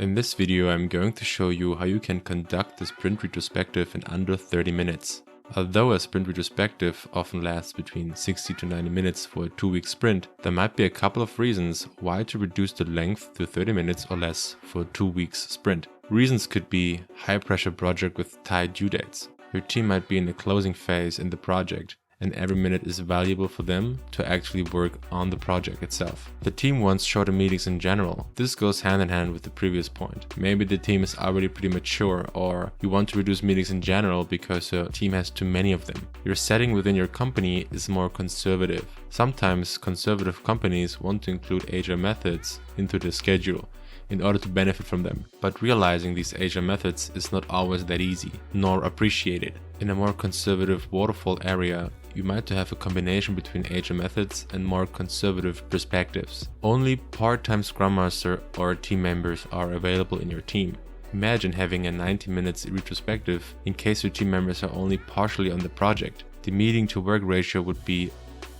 In this video, I'm going to show you how you can conduct a sprint retrospective in under 30 minutes. Although a sprint retrospective often lasts between 60 to 90 minutes for a 2-week sprint, there might be a couple of reasons why to reduce the length to 30 minutes or less for a 2 weeks sprint. Reasons could be high pressure project with tight due dates. Your team might be in the closing phase in the project, and every minute is valuable for them to actually work on the project itself. The team wants shorter meetings in general. This goes hand in hand with the previous point. Maybe the team is already pretty mature, or you want to reduce meetings in general because your team has too many of them. Your setting within your company is more conservative. Sometimes conservative companies want to include agile methods into the schedule in order to benefit from them. But realizing these agile methods is not always that easy, nor appreciated. In a more conservative waterfall area, you might have a combination between agile methods and more conservative perspectives. Only part-time Scrum Master or team members are available in your team. Imagine having a 90 minutes retrospective in case your team members are only partially on the project. The meeting to work ratio would be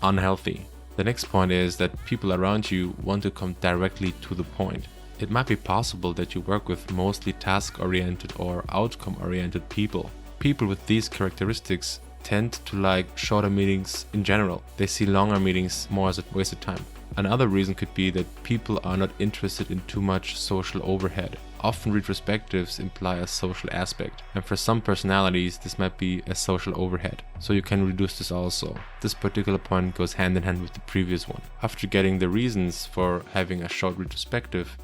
unhealthy. The next point is that people around you want to come directly to the point. It might be possible that you work with mostly task-oriented or outcome-oriented people. People with these characteristics tend to like shorter meetings in general. They see longer meetings more as a waste of time. Another reason could be that people are not interested in too much social overhead. Often retrospectives imply a social aspect, and for some personalities this might be a social overhead, so you can reduce this also. This particular point goes hand in hand with the previous one. After getting the reasons for having a short retrospective,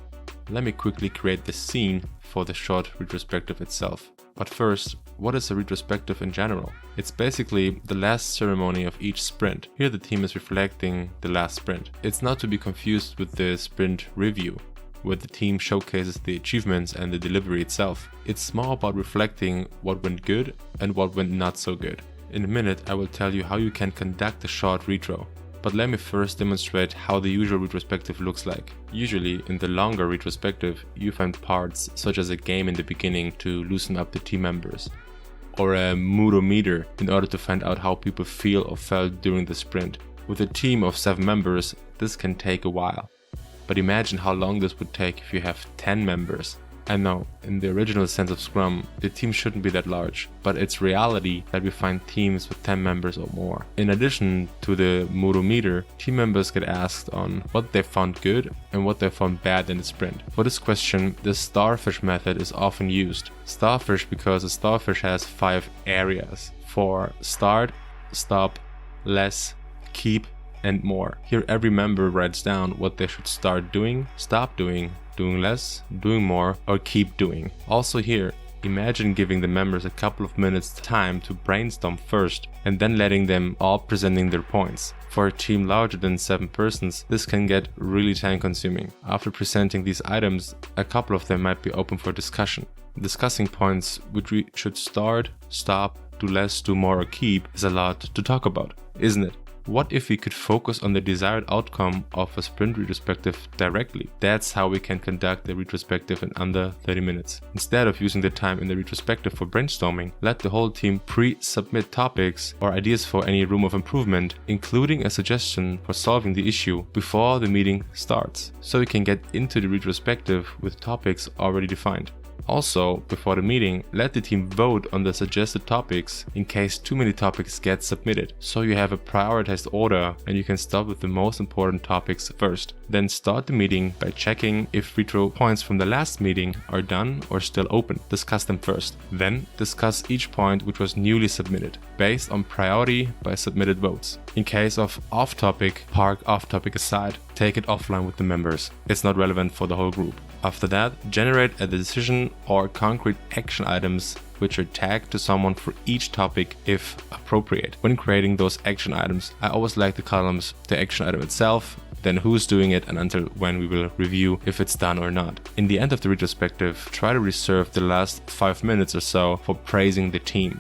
let me quickly create the scene for the short retrospective itself. But first, what is a retrospective in general? It's basically the last ceremony of each sprint. Here the team is reflecting the last sprint. It's not to be confused with the sprint review, where the team showcases the achievements and the delivery itself. It's more about reflecting what went good and what went not so good. In a minute, I will tell you how you can conduct a short retro. But let me first demonstrate how the usual retrospective looks like. Usually, in the longer retrospective, you find parts such as a game in the beginning to loosen up the team members, or a moodometer in order to find out how people feel or felt during the sprint. With a team of 7 members, this can take a while. But imagine how long this would take if you have 10 members. I know, in the original sense of Scrum, the team shouldn't be that large, but it's reality that we find teams with 10 members or more. In addition to the moodometer, team members get asked on what they found good and what they found bad in the sprint. For this question, the starfish method is often used. Starfish because a starfish has 5 areas for start, stop, less, keep, and more. Here every member writes down what they should start doing, stop doing less, doing more, or keep doing. Also here, imagine giving the members a couple of minutes time to brainstorm first and then letting them all presenting their points. For a team larger than 7 persons, this can get really time consuming. After presenting these items, a couple of them might be open for discussion. Discussing points which we should start, stop, do less, do more, or keep is a lot to talk about, isn't it? What if we could focus on the desired outcome of a sprint retrospective directly? That's how we can conduct a retrospective in under 30 minutes. Instead of using the time in the retrospective for brainstorming, let the whole team pre-submit topics or ideas for any room of improvement, including a suggestion for solving the issue before the meeting starts, so we can get into the retrospective with topics already defined. Also, before the meeting, let the team vote on the suggested topics in case too many topics get submitted. So you have a prioritized order and you can start with the most important topics first. Then start the meeting by checking if retro points from the last meeting are done or still open. Discuss them first. Then discuss each point which was newly submitted, based on priority by submitted votes. In case of off-topic, park off-topic aside. Take it offline with the members. It's not relevant for the whole group. After that, generate a decision or concrete action items which are tagged to someone for each topic if appropriate. When creating those action items, I always like the columns, the action item itself, then who's doing it, and until when we will review if it's done or not. In the end of the retrospective, try to reserve the last 5 minutes or so for praising the team.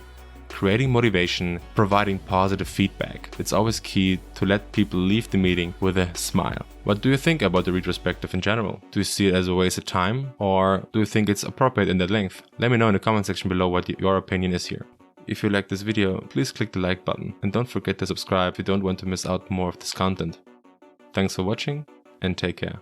Creating motivation, providing positive feedback. It's always key to let people leave the meeting with a smile. What do you think about the retrospective in general? Do you see it as a waste of time, or do you think it's appropriate in that length? Let me know in the comment section below what your opinion is here. If you like this video, please click the like button and don't forget to subscribe if you don't want to miss out more of this content. Thanks for watching and take care.